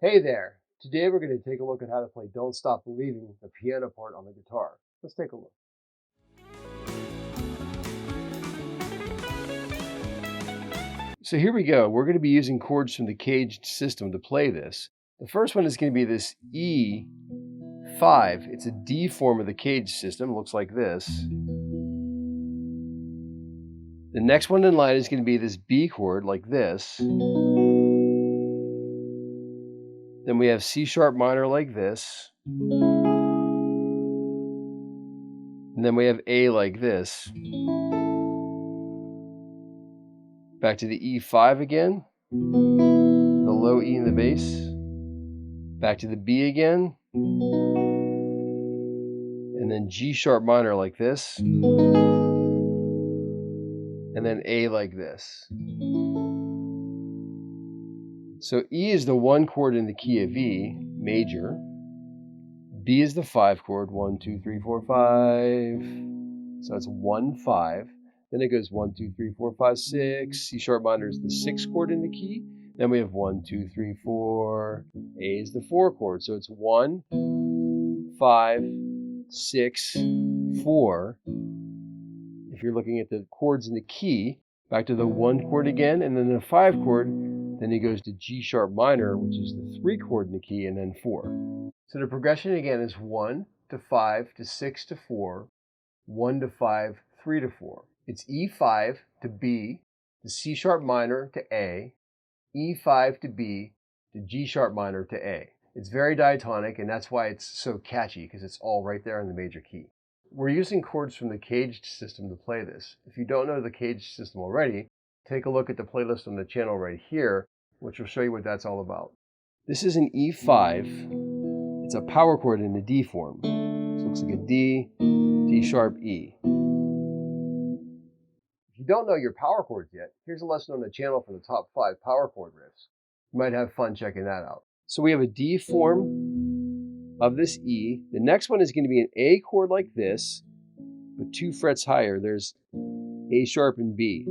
Hey there! Today we're going to take a look at how to play Don't Stop Believing, the piano part on the guitar. Let's take a look. So here we go. We're going to be using chords from the caged system to play this. The first one is going to be this E5. It's a D form of the caged system. It looks like this. The next one in line is going to be this B chord like this. Then we have C sharp minor like this. And then we have A like this. Back to the E5 again. The low E in the bass. Back to the B again. And then G sharp minor like this. And then A like this. So E is the 1 chord in the key of E, major. B is the 5 chord, 1, 2, 3, 4, 5. So it's 1, 5. Then it goes 1, 2, 3, 4, 5, 6. C sharp minor is the 6 chord in the key. Then we have 1, 2, 3, 4. A is the 4 chord. So it's 1, 5, 6, 4. If you're looking at the chords in the key, back to the 1 chord again, and then the 5 chord. Then he goes to G sharp minor, which is the 3 chord in the key, and then 4. So the progression again is 1 to 5 to 6 to 4, 1 to 5, 3 to 4. It's E5 to B, to C sharp minor to A, E5 to B, to G sharp minor to A. It's very diatonic, and that's why it's so catchy, because it's all right there in the major key. We're using chords from the caged system to play this. If you don't know the caged system already, take a look at the playlist on the channel right here, which will show you what that's all about. This is an E5. It's a power chord in the D form. So it looks like a D, D sharp, E. If you don't know your power chords yet, here's a lesson on the channel for the top 5 power chord riffs. You might have fun checking that out. So we have a D form of this E. The next one is going to be an A chord like this, but 2 frets higher. There's A sharp and B.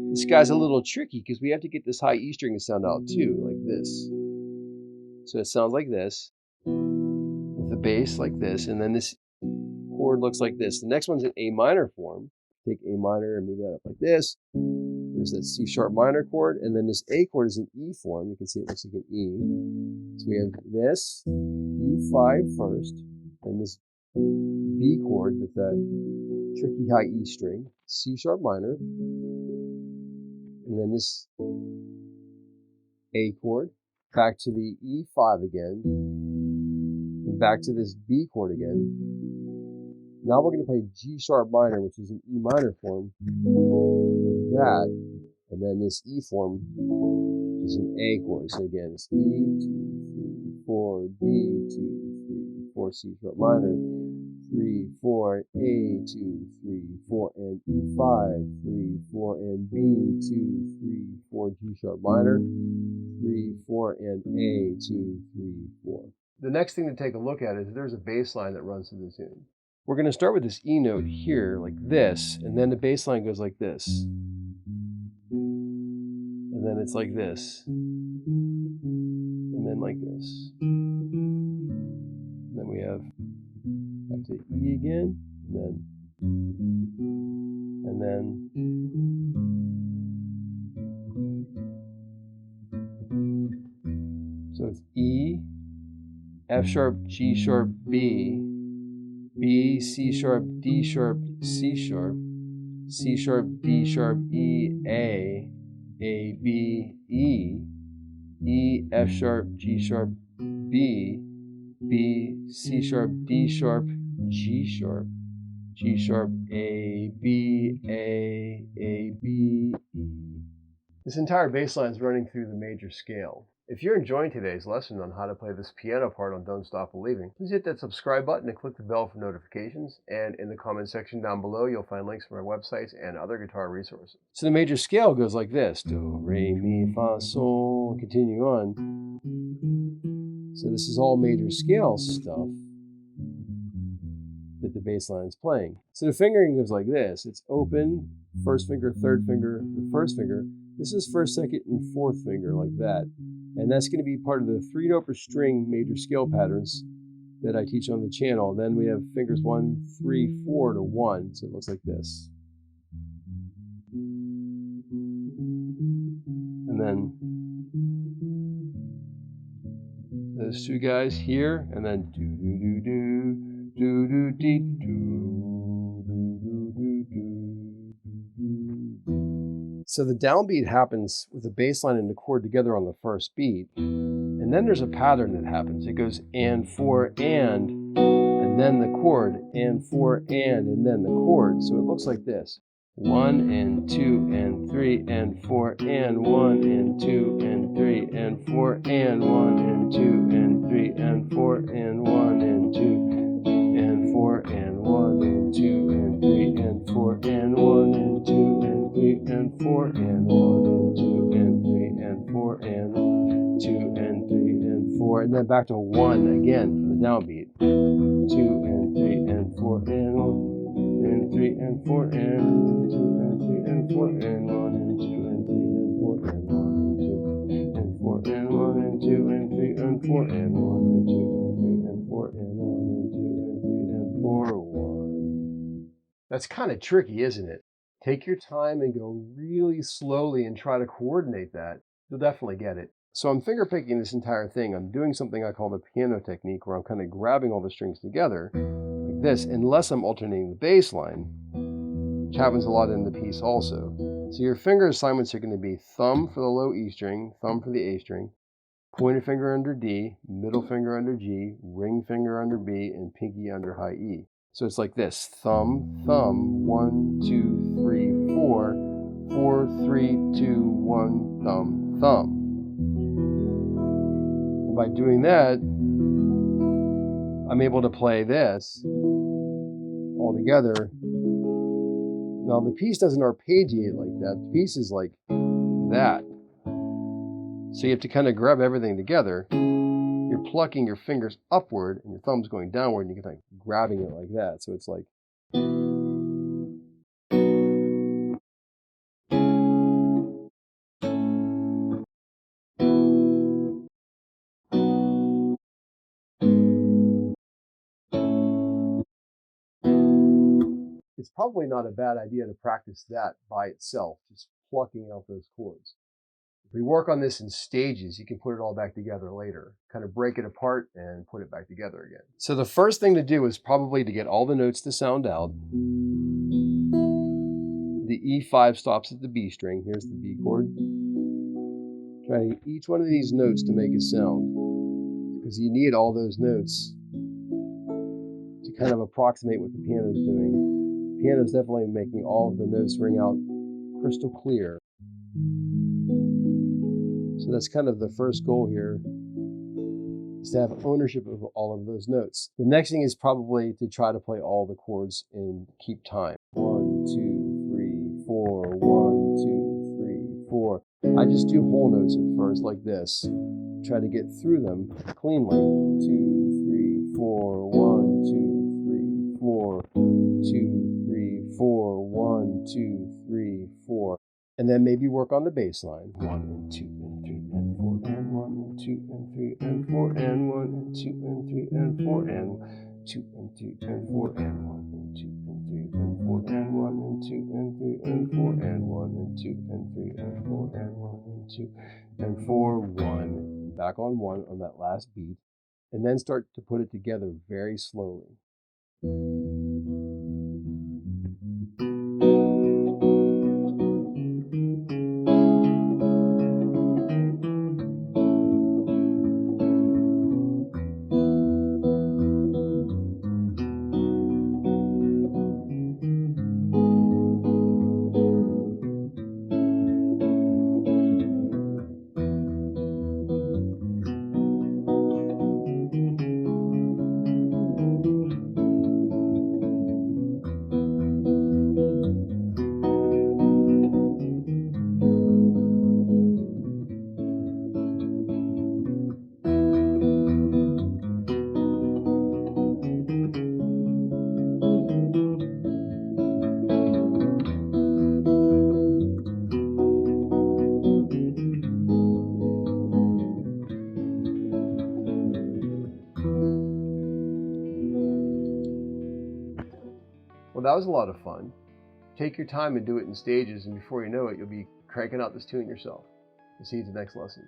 This guy's a little tricky because we have to get this high E string to sound out too, like this. So it sounds like this, with the bass like this, and then this chord looks like this. The next one's an A minor form. Take A minor and move that up like this. There's that C sharp minor chord, and then this A chord is an E form. You can see it looks like an E. So we have this E5 first, and this B chord with that tricky high E string, C sharp minor, and then this A chord, back to the E5 again, and back to this B chord again. Now we're going to play G sharp minor, which is an E minor form, that, and then this E form, which is an A chord. So again, it's E, 2, 3, 4, B, 2, 3, 4, C sharp minor, 3, 4, A, 2, 3, 4, and E5, 3, 4, and B, 2, 3, 4, G sharp minor, 3, 4, and A, 2, 3, 4. The next thing to take a look at is there's a bass line that runs through the tune. We're going to start with this E note here, like this, and then the bass line goes like this. And then it's like this. And then like this. And then we have back to E again, and then so it's E, F sharp, G sharp, B, B, C sharp, D sharp, C sharp, C sharp, D sharp, E, A, B, E, E, F sharp, G sharp, B, B, C sharp, D sharp, G sharp, G sharp, A, B, E. This entire bass line is running through the major scale. If you're enjoying today's lesson on how to play this piano part on Don't Stop Believing, please hit that subscribe button and click the bell for notifications. And in the comment section down below, you'll find links for my websites and other guitar resources. So the major scale goes like this. Do, re, mi, fa, sol, continue on. So this is all major scale stuff that the bass line is playing. So the fingering goes like this. It's open, first finger, third finger, the first finger. This is first, second, and fourth finger like that. And that's going to be part of the 3-note per string major scale patterns that I teach on the channel. Then we have fingers 1, 3, 4 to 1, so it looks like this. And then those two guys here, and then do do do do do do dee do do do do do. So the downbeat happens with the bass line and the chord together on the first beat, and then there's a pattern that happens. It goes and 4 and then the chord, and 4 and then the chord. So it looks like this: 1 and 2 and 3 and 4 and 1 and 2 and 3 and 4 and 1 and 2 and 3 and 4 and 1 and 2 and 4 and 1 and 2 and 3 and 4 and 1 and 2 and 3 and 4 and 1 and 2 and 3 and 4 and 2 and 3 and 4, and then back to 1 again for the downbeat. 2 and 3 and 4 and 1 and 3 and 4 and 2 and 3 and 4 and 1 and 2 and 3 and 4 and 1 and 2 and 4 and 1 and 2 and 3 and 4 and 1 and 2 and 3 and 4 and 1 and 2 and 3 and 4 1. That's kind of tricky, isn't it? Take your time and go really slowly and try to coordinate that. You'll definitely get it. So I'm finger picking this entire thing. I'm doing something I call the piano technique, where I'm kind of grabbing all the strings together like this, unless I'm alternating the bass line, which happens a lot in the piece also. So your finger assignments are going to be thumb for the low E string, thumb for the A string, pointer finger under D, middle finger under G, ring finger under B, and pinky under high E. So it's like this: thumb, thumb, 1, 2, 3, 4, 4, 3, 2, 1, thumb, thumb. And by doing that, I'm able to play this all together. Now the piece doesn't arpeggiate like that. The piece is like that. So you have to kind of grab everything together. You're plucking your fingers upward and your thumb's going downward, and you're like grabbing it like that. So it's like. It's probably not a bad idea to practice that by itself, just plucking out those chords. If we work on this in stages, you can put it all back together later, kind of break it apart and put it back together again. So the first thing to do is probably to get all the notes to sound out. The E5 stops at the B string. Here's the B chord. Try to get each one of these notes to make a sound, because you need all those notes to kind of approximate what the piano is doing. The piano is definitely making all of the notes ring out crystal clear. So that's kind of the first goal here, is to have ownership of all of those notes. The next thing is probably to try to play all the chords and keep time. 1, 2, 3, 4, 1, 2, 3, 4. I just do whole notes at first like this. Try to get through them cleanly. 2, 3, 4, 1, 2, 3, 4, 2, 3, 4, 1, 2, 3, 4. And then maybe work on the bass line. 1 and 2 and 3 and 4 and 1 and 2 and 3 and 4 and 1 and 2 and 3 and 4 and 2 and 3 and 4 and 1 and 2 and 3 and 4 and 1 and 2 and 3 and 4 and 1 and 2 and 3 and 4 and 1 and 2 and 4, 1. Back on 1 on that last beat, and then start to put it together very slowly. Well, that was a lot of fun. Take your time and do it in stages, and before you know it, you'll be cranking out this tune yourself. We'll see you at the next lesson.